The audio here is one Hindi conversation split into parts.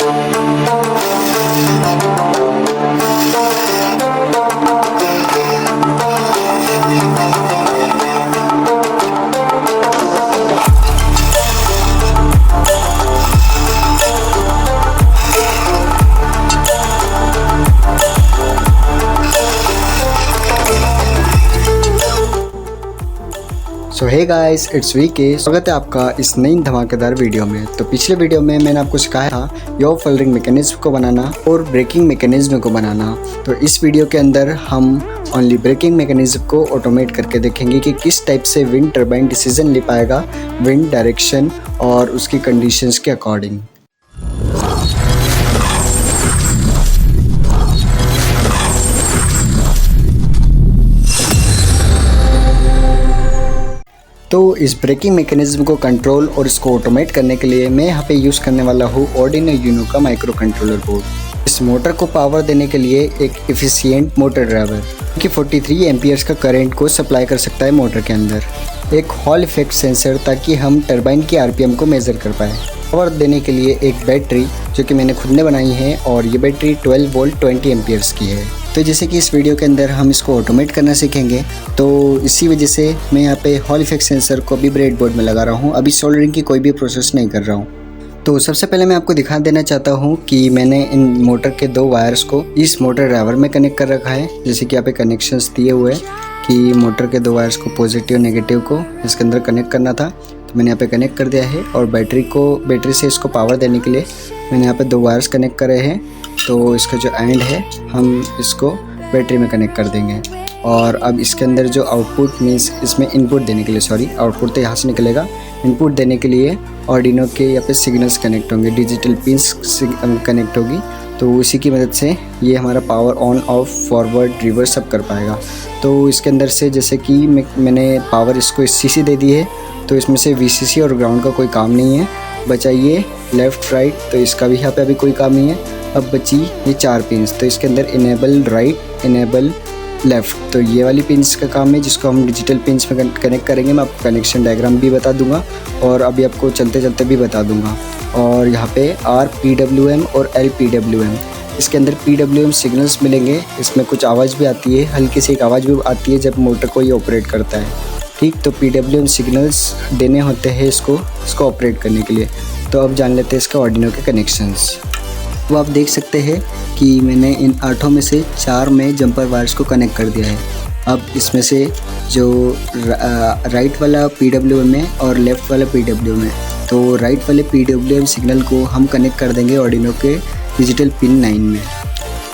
So hey guys, it's VK. स्वागत है आपका इस नई धमाकेदार वीडियो में। तो पिछले वीडियो में मैंने आपको सिखाया था यो फोल्डिंग मैकेनिज्म को बनाना और ब्रेकिंग मैकेनिज्म को बनाना। तो इस वीडियो के अंदर हम ओनली ब्रेकिंग मैकेनिज्म को ऑटोमेट करके देखेंगे कि किस टाइप से विंड टरबाइन डिसीजन ले पाएगा विंड डायरेक्शन और उसकी कंडीशंस के अकॉर्डिंग। तो इस ब्रेकिंग मैकेनिज्म को कंट्रोल और इसको ऑटोमेट करने के लिए मैं यहाँ पे यूज़ करने वाला हूँ आर्डिनो यूनो का माइक्रो कंट्रोलर बोर्ड। इस मोटर को पावर देने के लिए एक एफिशिएंट मोटर ड्राइवर कि 43 एम्पियर्स का करंट को सप्लाई कर सकता है मोटर के अंदर। एक हॉल इफेक्ट सेंसर ताकि हम टरबाइन की आरपीएम को मेज़र कर पाए। पावर देने के लिए एक बैटरी जो कि मैंने खुद ने बनाई है और ये बैटरी 12 वोल्ट 20 एम्पियर्स की है। तो जैसे कि इस वीडियो के अंदर हम इसको ऑटोमेट करना सीखेंगे, तो इसी वजह से मैं यहाँ पे हॉल इफेक्ट सेंसर को भी ब्रेड बोर्ड में लगा रहा हूँ। अभी सोल्डरिंग की कोई भी प्रोसेस नहीं कर रहा हूँ। तो सबसे पहले मैं आपको दिखा देना चाहता हूँ कि मैंने इन मोटर के दो वायर्स को इस मोटर ड्राइवर में कनेक्ट कर रखा है। जैसे कि यहाँ पे कनेक्शंस दिए हुए हैं कि मोटर के दो वायर्स को पॉजिटिव नेगेटिव को इसके अंदर कनेक्ट करना था, तो मैंने यहाँ पे कनेक्ट कर दिया है। और बैटरी से इसको पावर देने के लिए मैंने यहाँ पे दो वायर्स कनेक्ट करे हैं। तो इसका जो एंड है हम इसको बैटरी में कनेक्ट कर देंगे। और अब इसके अंदर जो आउटपुट मीन्स इसमें इनपुट देने के लिए आउटपुट तो यहाँ से निकलेगा। इनपुट देने के लिए आर्डिनो के यहाँ पे सिग्नल्स कनेक्ट होंगे, डिजिटल पिंस कनेक्ट होगी। तो उसी की मदद से ये हमारा power on off forward reverse सब कर पाएगा। तो इसके अंदर से जैसे कि मैंने पावर इसको सीसी दे दी है, तो इसमें से वीसीसी और ग्राउंड का कोई काम नहीं है। बचा ये लेफ़्ट राइट, तो इसका भी यहाँ पे अभी कोई काम नहीं है। अब बची ये 4 पिंस, तो इसके अंदर इनेबल राइट, इनेबल लेफ़्ट, तो ये वाली पिंस का काम है जिसको हम डिजिटल पिंस में कनेक्ट करेंगे। मैं आपको कनेक्शन डायग्राम भी बता दूंगा और अभी आपको चलते चलते भी बता दूंगा। और यहाँ पे RPWM और LPWM, इसके अंदर PWM सिग्नल्स मिलेंगे। इसमें कुछ आवाज़ भी आती है, हल्की सी एक आवाज़ भी आती है जब मोटर को ये ऑपरेट करता है। ठीक, तो PWM सिग्नल्स देने होते हैं इसको ऑपरेट करने के लिए। तो अब जान लेते हैं इसका आर्डिनो के कनेक्शंस। तो आप देख सकते हैं कि मैंने इन 8 में से 4 में जंपर वायर्स को कनेक्ट कर दिया है। अब इसमें से जो राइट वाला PWM है और लेफ़्ट वाला PWM है, तो राइट वाले PWM सिग्नल को हम कनेक्ट कर देंगे आर्डिनो के डिजिटल पिन 9 में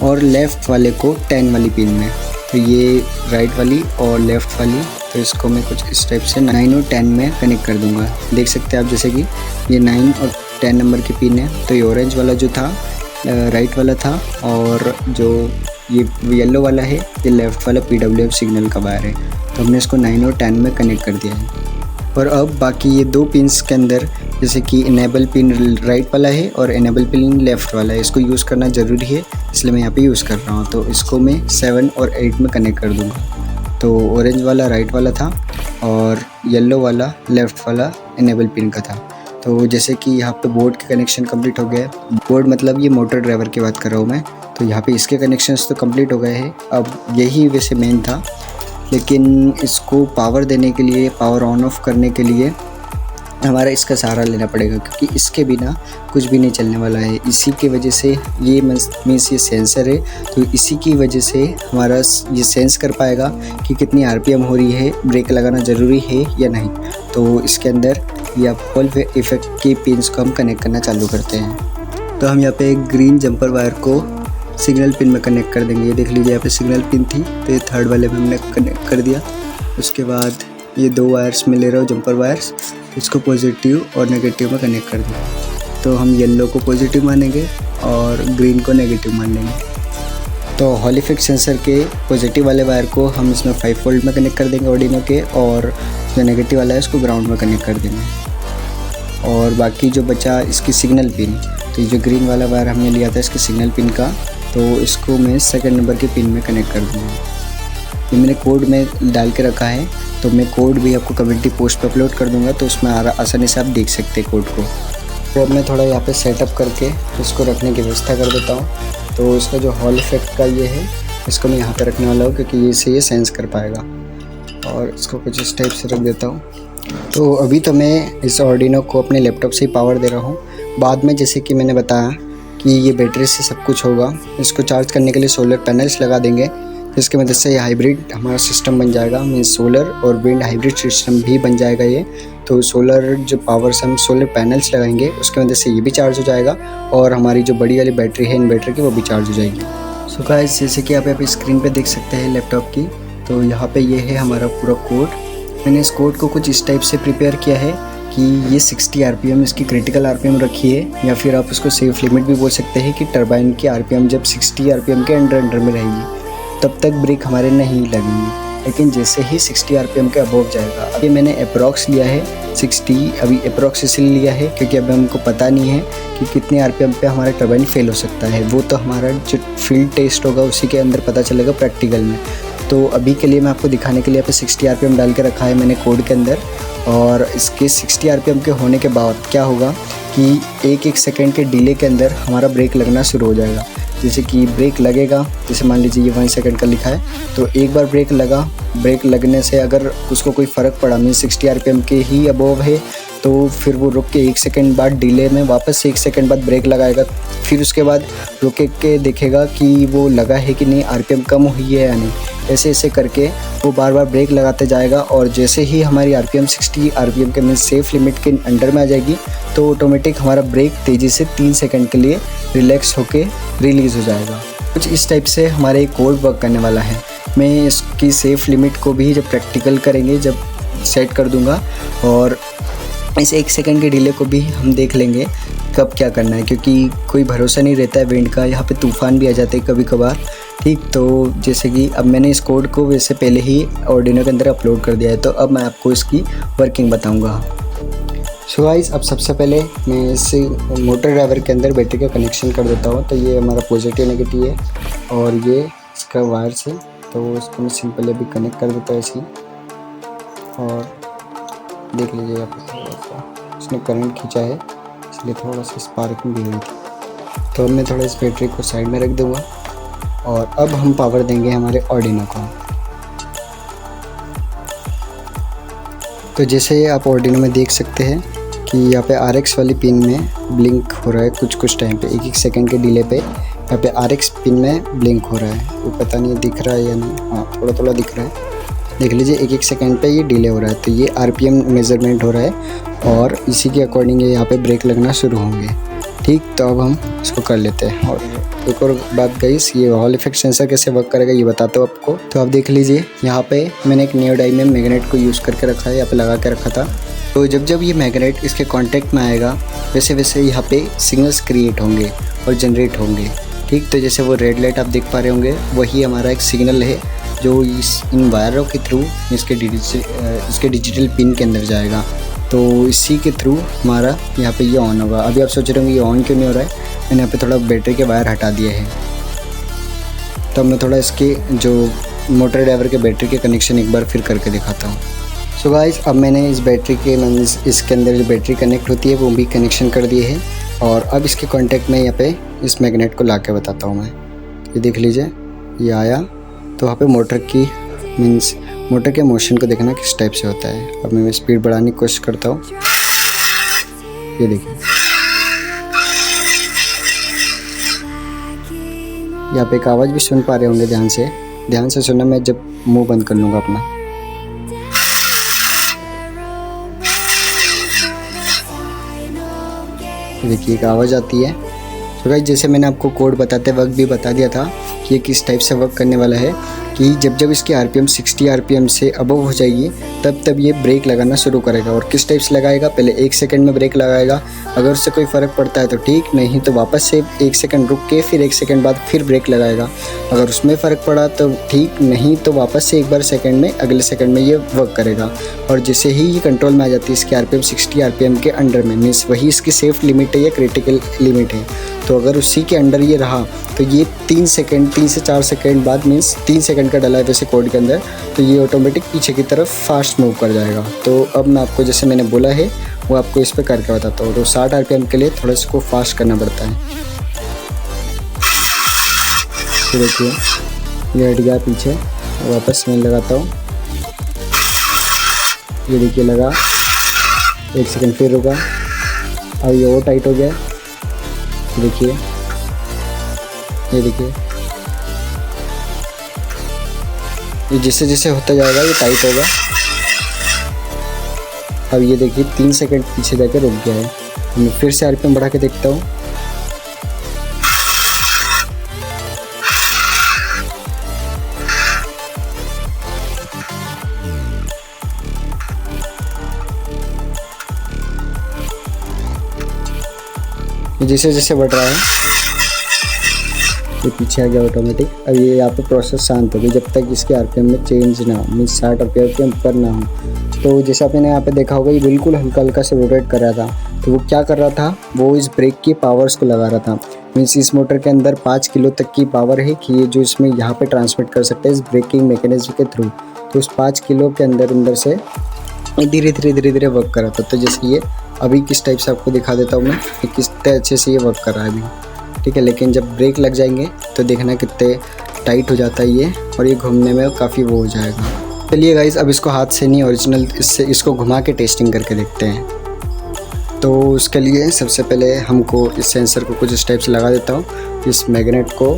और लेफ़्ट वाले को 10 वाली पिन में। तो ये राइट वाली और लेफ़्ट वाली, तो इसको मैं कुछ इस टाइप से 9 और 10 में कनेक्ट कर दूंगा। देख सकते हैं आप जैसे कि ये 9 और 10 नंबर की पिन है। तो ये ऑरेंज वाला जो था राइट वाला था और जो ये येलो वाला है ये लेफ़्ट वाला PWM सिग्नल का वायर है। तो हमने इसको 9 और 10 में कनेक्ट कर दिया है। और अब बाकी ये 2 पिन्स के अंदर जैसे कि इनेबल पिन राइट वाला है और इनेबल पिन लेफ़्ट वाला है, इसको यूज़ करना ज़रूरी है, इसलिए मैं यहाँ पे यूज़ कर रहा हूँ। तो इसको मैं 7 और 8 में कनेक्ट कर दूँगा। तो ऑरेंज वाला राइट वाला था और येलो वाला लेफ़्ट वाला इनेबल पिन का था। तो जैसे कि यहाँ पे बोर्ड के कनेक्शन कंप्लीट हो गए। बोर्ड मतलब ये मोटर ड्राइवर की बात कर रहा हूँ मैं। तो यहाँ पे इसके कनेक्शंस तो कंप्लीट हो गए हैं। अब यही वैसे मेन था, लेकिन इसको पावर देने के लिए, पावर ऑन ऑफ करने के लिए हमारा इसका सहारा लेना पड़ेगा, क्योंकि इसके बिना कुछ भी नहीं चलने वाला है। इसी की वजह से ये मीन्स ये सेंसर है, तो इसी की वजह से हमारा ये सेंस कर पाएगा कि कितनी आरपीएम हो रही है, ब्रेक लगाना ज़रूरी है या नहीं। तो इसके अंदर या हॉल इफेक्ट की पिन्स को हम कनेक्ट करना चालू करते हैं। तो हम यहाँ पे एक ग्रीन जंपर वायर को सिग्नल पिन में कनेक्ट कर देंगे। ये देख लीजिए यहाँ पे सिग्नल पिन थी, तो ये 3rd वाले में हमने कनेक्ट कर दिया। उसके बाद ये 2 वायर्स में ले रहा हूँ जंपर वायर्स, इसको पॉजिटिव और नेगेटिव में कनेक्ट कर दिया। तो हम येलो को पॉजिटिव मानेंगे और ग्रीन को नेगेटिव मान लेंगे। तो हॉल इफेक्ट सेंसर के पॉजिटिव वाले वायर को हम इसमें 5 वोल्ट में कनेक्ट कर देंगे आर्डिनो के, और जो नेगेटिव वाला है उसको ग्राउंड में कनेक्ट कर देंगे। और बाकी जो बचा इसकी सिग्नल पिन, तो ये जो ग्रीन वाला वायर हमने लिया था इसके सिग्नल पिन का, तो इसको मैं 2nd नंबर के पिन में कनेक्ट कर दूँगा। ये मैंने कोड में डाल के रखा है, तो मैं कोड भी आपको कम्युनिटी पोस्ट पर अपलोड कर दूँगा, तो उसमें आसानी से आप देख सकते हैं कोड को। तो अब मैं थोड़ा यहाँ पे सेटअप करके इसको रखने की व्यवस्था कर देता हूँ। तो इसका जो हॉल इफेक्ट का ये है, इसको मैं यहाँ पे रखने वाला हूँ क्योंकि ये से ये सेंस कर पाएगा, और इसको कुछ इस टाइप से रख देता हूँ। तो अभी तो मैं इस आर्डिनो को अपने लैपटॉप से ही पावर दे रहा हूँ। बाद में जैसे कि मैंने बताया कि ये बैटरी से सब कुछ होगा, इसको चार्ज करने के लिए सोलर पैनल्स लगा देंगे, जिसकी मदद से ये हाइब्रिड हमारा सिस्टम बन जाएगा। मीन्स सोलर और विंड हाइब्रिड सिस्टम भी बन जाएगा ये। तो सोलर जो पावर से हम सोलर पैनल्स लगाएंगे उसकी मदद से ये भी चार्ज हो जाएगा, और हमारी जो बड़ी वाली बैटरी है इन्वर्टर की वो भी चार्ज हो जाएगी। सो गाइस, जैसे कि आप यहाँ पे स्क्रीन पे देख सकते हैं लैपटॉप की, तो यहाँ पे ये है हमारा पूरा कोड। मैंने इस कोड को कुछ इस टाइप से प्रिपेयर किया है कि ये 60 RPM इसकी क्रिटिकल RPM रखी है, या फिर आप उसको सेफ लिमिट भी बोल सकते हैं कि टरबाइन की RPM जब 60 RPM के अंडर में रहेगी तब तक ब्रेक हमारे नहीं लगेंगी। लेकिन जैसे ही 60 RPM के अबव जाएगा, अभी मैंने अप्रॉक्स लिया है 60, अभी अप्रॉक्स इसलिए लिया है क्योंकि अभी हमको पता नहीं है कि कितने RPM पे हमारा टरबाइन फेल हो सकता है। वो तो हमारा जो फील्ड टेस्ट होगा उसी के अंदर पता चलेगा प्रैक्टिकल में। तो अभी के लिए मैं आपको दिखाने के लिए यहाँ पे 60 RPM डाल के रखा है मैंने कोड के अंदर। और इसके 60 RPM के होने के बाद क्या होगा कि एक सेकंड के डिले के अंदर हमारा ब्रेक लगना शुरू हो जाएगा। जैसे कि ब्रेक लगेगा, जैसे मान लीजिए ये 1 सेकंड का लिखा है, तो एक बार ब्रेक लगा, ब्रेक लगने से अगर उसको कोई फ़र्क पड़ा, मीन 60 RPM के ही अबव है, तो फिर वो रुक के 1 सेकंड बाद डिले में वापस से 1 सेकंड बाद ब्रेक लगाएगा। फिर उसके बाद रुक के देखेगा कि वो लगा है कि नहीं, RPM कम हुई है या नहीं। ऐसे ऐसे करके वो बार बार ब्रेक लगाते जाएगा, और जैसे ही हमारी RPM 60 RPM के मीन सेफ लिमिट के अंडर में आ जाएगी तो ऑटोमेटिक हमारा ब्रेक तेज़ी से 3 सेकंड के लिए रिलैक्स होके रिलीज़ हो जाएगा। कुछ इस टाइप से हमारे कोड वर्क करने वाला है। मैं इसकी सेफ लिमिट को भी जब प्रैक्टिकल करेंगे जब सेट कर दूंगा, और इस 1 सेकंड के डिले को भी हम देख लेंगे कब क्या करना है, क्योंकि कोई भरोसा नहीं रहता है विंड का। यहाँ पे तूफ़ान भी आ जाते हैं कभी कभार। ठीक, तो जैसे कि अब मैंने इस कोड को वैसे पहले ही आर्डिनो के अंदर अपलोड कर दिया है, तो अब मैं आपको इसकी वर्किंग बताऊँगा। सो गाइस, अब सबसे पहले मैं इस मोटर ड्राइवर के अंदर बैटरी का कनेक्शन कर देता हूँ। तो ये हमारा पॉजिटिव नेगेटिव है, और ये इसका वायर से, तो इसको मैं सिंपली अभी कनेक्ट कर देता हूँ ऐसे ही। और देख लीजिए यहाँ पर थोड़ा सा इसने करंट खींचा है, इसलिए थोड़ा सा स्पार्किंग भी हुई थी। तो अब मैं थोड़ा इस बैटरी को साइड में रख दूँगा, और अब हम पावर देंगे हमारे आर्डिनो को। तो जैसे आप आर्डिनो में देख सकते हैं कि यहाँ पे RX वाली पिन में ब्लिंक हो रहा है कुछ टाइम पे, 1 सेकंड के डिले पे यहाँ पे RX पिन में ब्लिंक हो रहा है। वो पता नहीं दिख रहा है या नहीं, हाँ थोड़ा थोड़ा दिख रहा है। देख लीजिए 1 सेकंड पे ये डिले हो रहा है, तो ये RPM मेज़रमेंट हो रहा है, और इसी के अकॉर्डिंग यहाँ पे ब्रेक लगना शुरू होंगे। ठीक, तो अब हम इसको कर लेते हैं। और एक और बात गाइस, ये हॉल इफेक्ट सेंसर कैसे वर्क करेगा ये बताता हूँ आपको। तो आप देख लीजिए यहाँ पे मैंने एक नियोडाइमियम मैग्नेट को यूज़ करके रखा है, यहाँ पे लगा के रखा था। तो जब ये मैग्नेट इसके कांटेक्ट में आएगा वैसे वैसे यहाँ पे सिग्नल्स क्रिएट होंगे और जनरेट होंगे। ठीक, तो जैसे वो रेड लाइट आप देख पा रहे होंगे, वही हमारा एक सिग्नल है जो इन वायरों के थ्रू इसके डिजिटल पिन के अंदर जाएगा। तो इसी के थ्रू हमारा यहाँ पे ये ऑन होगा। अभी आप सोच रहे होंगे ये ऑन क्यों नहीं हो रहा है, मैंने यहाँ पे थोड़ा बैटरी के वायर हटा दिए हैं। तो मैं थोड़ा इसके जो मोटर ड्राइवर के बैटरी के कनेक्शन एक बार फिर करके दिखाता हूँ। सो गाइस, अब मैंने इस बैटरी के इसके अंदर जो बैटरी कनेक्ट होती है वो भी कनेक्शन कर दिए है, और अब इसके कॉन्टेक्ट में यहाँ पे इस मैग्नेट को ला के बताता हूँ मैं। ये देख लीजिए ये आया, तो वहाँ पे मोटर की मोटर के मोशन को देखना किस टाइप से होता है। अब मैं स्पीड बढ़ाने की कोशिश करता हूँ, ये देखिए यहाँ पे एक आवाज़ भी सुन पा रहे होंगे, ध्यान से सुनना। मैं जब मुंह बंद कर लूँगा अपना, देखिए एक आवाज़ आती है। तो गाइस, जैसे मैंने आपको कोड बताते वक्त भी बता दिया था कि ये किस टाइप से वर्क करने वाला है, कि जब इसकी RPM 60 RPM से अबव हो जाएगी तब ये ब्रेक लगाना शुरू करेगा। और किस टाइप से लगाएगा, पहले 1 सेकंड में ब्रेक लगाएगा, अगर उससे कोई फ़र्क पड़ता है तो ठीक, नहीं तो वापस से 1 सेकंड रुक के फिर 1 सेकंड बाद फिर ब्रेक लगाएगा। अगर उसमें फ़र्क पड़ा तो ठीक, नहीं तो वापस से एक बार सेकंड में अगले सेकंड में ये वर्क करेगा। और जैसे ही ये कंट्रोल में आ जाती है इसकी RPM 60 RPM के अंडर में, मीन्स वही इसकी सेफ लिमिट है या क्रिटिकल लिमिट है, तो अगर उसी के अंडर ये रहा तो ये 3 से 4 सेकेंड बाद, मीन्स 3 सेकेंड का डला है वैसे कोड के अंदर, तो ये ऑटोमेटिक पीछे की तरफ फास्ट मूव कर जाएगा। तो अब मैं आपको जैसे मैंने बोला है वो आपको इस पर करके बताता हूँ। तो 60 RPM के लिए थोड़ा इसको फास्ट करना पड़ता है। तो देखिए ये हट गया पीछे, वापस मैं लगाता हूँ, ये देखिए लगा, 1 सेकेंड फिर रुका, अब ये और टाइट हो गया, देखिए ये देखिए, ये जैसे जैसे होता जाएगा ये टाइट होगा। अब ये देखिए 3 सेकंड पीछे जाके रुक गया है। मैं फिर से RPM बढ़ा के देखता हूँ, जैसे जैसे बढ़ रहा है ये पीछे आ गया ऑटोमेटिक। अब ये यहाँ पे प्रोसेस शांत होगी जब तक इसके RPM में चेंज ना हो, मीन्स 60 RPM के ऊपर ना हो। तो जैसा आपने यहाँ पे देखा होगा ये बिल्कुल हल्का हल्का से रोटेट कर रहा था। तो वो क्या कर रहा था, वो इस ब्रेक की पावर्स को लगा रहा था। मीन्स इस मोटर के अंदर 5 किलो तक की पावर है कि ये जो इसमें यहाँ पे ट्रांसमिट कर सकते हैं इस ब्रेकिंग मैकेनिज्म के थ्रू। तो उस 5 किलो के अंदर से धीरे धीरे वर्क कर रहा था। तो जैसे ये अभी किस टाइप से आपको दिखा देता हूँ मैं कि किस तरह अच्छे से ये वर्क कर रहा है अभी, ठीक है। लेकिन जब ब्रेक लग जाएंगे तो देखना कितने टाइट हो जाता है ये, और ये घूमने में काफ़ी वो हो जाएगा। चलिए गाइस अब इसको हाथ से नहीं, ओरिजिनल इसको घुमा के टेस्टिंग करके देखते हैं। तो उसके लिए सबसे पहले हमको इस सेंसर को कुछ इस टाइप से लगा देता हूँ। इस मैग्नेट को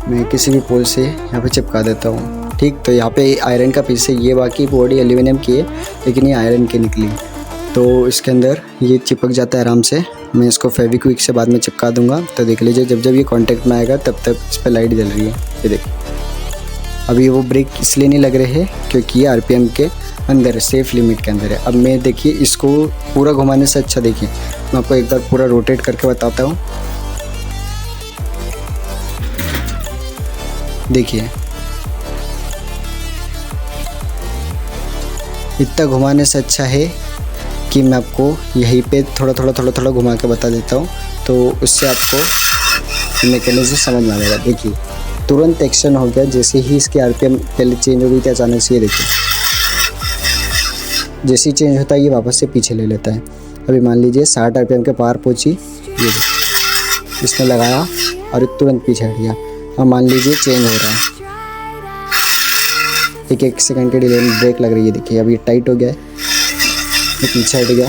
मैं किसी भी पोल से यहाँ पे चिपका देता हूँ, ठीक। तो यहाँ पे आयरन का पीस है, ये बाकी बॉडी एल्यूमिनियम की है लेकिन ये आयरन की निकली, तो इसके अंदर ये चिपक जाता है आराम से। मैं इसको फेविक्विक से बाद में चिपका दूंगा। तो देख लीजिए जब जब ये कांटेक्ट में आएगा तब तक इस पर लाइट जल रही है, ये देखिए। अभी वो ब्रेक इसलिए नहीं लग रहे हैं क्योंकि ये RPM के अंदर है, सेफ लिमिट के अंदर है। अब मैं देखिए इसको पूरा घुमाने से अच्छा देखिए मैं आपको एक बार पूरा रोटेट करके बताता हूँ। देखिए इतना घुमाने से अच्छा है कि मैं आपको यहीं पे थोड़ा घुमा के बता देता हूँ, तो उससे आपको मैकेनिज्म समझ में आ जाएगा। देखिए तुरंत एक्शन हो गया जैसे ही इसकी RPM पहले चेंज हो गई थी अचानक से, ये देखिए जैसे ही चेंज होता है ये वापस से पीछे ले लेता है। अभी मान लीजिए 60 RPM के पार पहुँची, ये देखिए इसने लगाया और तुरंत पीछे हट गया। अब मान लीजिए चेंज हो रहा है, 1 सेकंड के डिले में ब्रेक लग रही है, देखिए अब ये टाइट हो गया है, ये पीछे हट गया।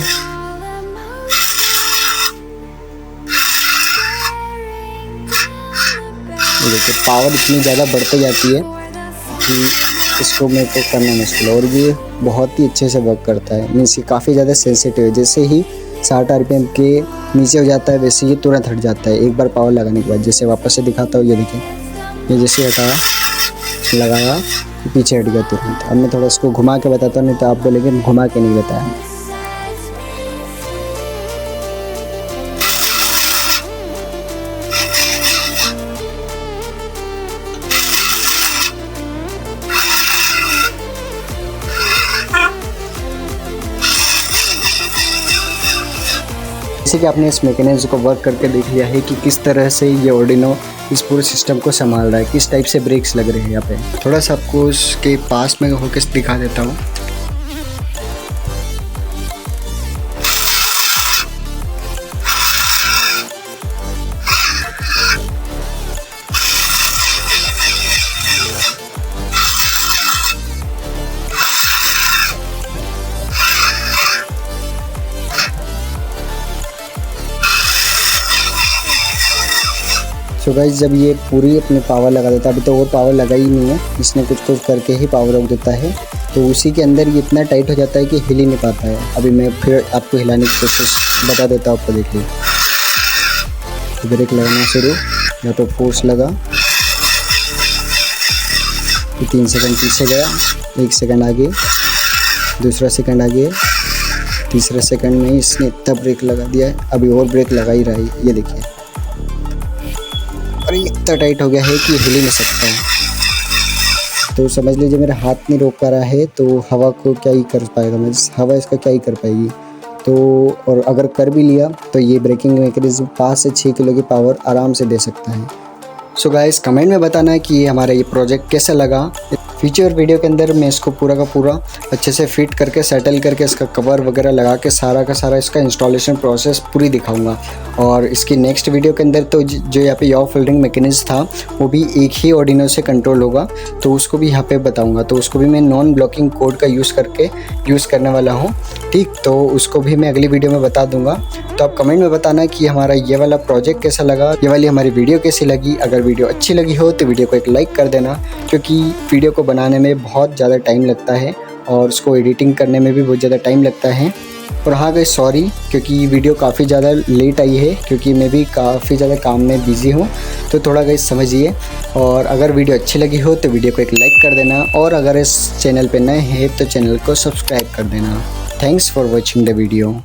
ये देखिए पावर इतनी ज़्यादा बढ़ते जाती है कि इसको मेरे को करना मुश्किल है, और ये बहुत ही अच्छे से वर्क करता है। मीन्स ये काफ़ी ज़्यादा सेंसिटिव है, जैसे ही 60 RPM के नीचे हो जाता है वैसे ये तुरंत हट जाता है एक बार पावर लगाने के बाद। जैसे वापस से दिखाता हूँ, ये देखिए ये जैसे हटाया लगाया पीछे हट गया तुरंत। अब मैं थोड़ा इसको घुमा के बताता हूँ, नहीं तो आप बोलेंगे घुमा के नहीं बताया। जैसे कि आपने इस मैकेनिज्म को वर्क करके देख लिया है कि किस तरह से ये ऑर्डिनो इस पूरे सिस्टम को संभाल रहा है, किस टाइप से ब्रेक्स लग रहे हैं यहाँ पे। थोड़ा सा आपको उसके पास में होकर दिखा देता हूँ। तो गाइस जब ये पूरी अपने पावर लगा देता है, अभी तो और पावर लगा ही नहीं है, इसने कुछ करके ही पावर रोक देता है, तो उसी के अंदर ये इतना टाइट हो जाता है कि हिल ही नहीं पाता है। अभी मैं फिर आपको हिलाने की कोशिश बता देता हूँ, आपको देखिए ब्रेक लगाना शुरू, यहाँ पर फोर्स लगा, 3 सेकंड पीछे गया, 1 सेकंड आगे, दूसरा सेकंड आगे, तीसरा सेकंड में इसने इतना ब्रेक लगा दिया है। अभी और ब्रेक लगा ही रहा है, ये देखिए, और ये इतना टाइट हो गया है कि हिल ही नहीं सकता है। तो समझ लीजिए मेरा हाथ नहीं रोक पा रहा है, तो हवा को क्या ही कर पाएगा, मैं हवा इसका क्या ही कर पाएगी। तो और अगर कर भी लिया तो ये ब्रेकिंग मैकेनिज्म 5 से 6 किलो की पावर आराम से दे सकता है। सो गाइस कमेंट में बताना कि ये हमारा ये प्रोजेक्ट कैसा लगा। फ्यूचर वीडियो के अंदर मैं इसको पूरा का पूरा अच्छे से फिट करके सेटल करके इसका कवर वगैरह लगा के सारा का सारा इसका इंस्टॉलेशन प्रोसेस पूरी दिखाऊंगा। और इसकी नेक्स्ट वीडियो के अंदर तो जो यहाँ पे याव फिल्टरिंग मैकेनिज्म था वो भी एक ही ऑर्डिनो से कंट्रोल होगा, तो उसको भी यहाँ पे बताऊंगा। तो उसको भी मैं नॉन ब्लॉकिंग कोड का यूज़ करने वाला हूँ, ठीक। तो उसको भी मैं अगली वीडियो में बता दूंगा। तो आप कमेंट में बताना कि हमारा ये वाला प्रोजेक्ट कैसा लगा, ये वाली हमारी वीडियो कैसी लगी। अगर वीडियो अच्छी लगी हो तो वीडियो को एक लाइक कर देना, क्योंकि वीडियो को बनाने में बहुत ज़्यादा टाइम लगता है और उसको एडिटिंग करने में भी बहुत ज़्यादा टाइम लगता है। और हाँ गाइस सॉरी, क्योंकि वीडियो काफ़ी ज़्यादा लेट आई है, क्योंकि मैं भी काफ़ी ज़्यादा काम में बिज़ी हूँ, तो थोड़ा गाइस समझिए। और अगर वीडियो अच्छी लगी हो तो वीडियो को एक लाइक कर देना, और अगर इस चैनल पे नए हैं तो चैनल को सब्सक्राइब कर देना। Thanks for watching the video.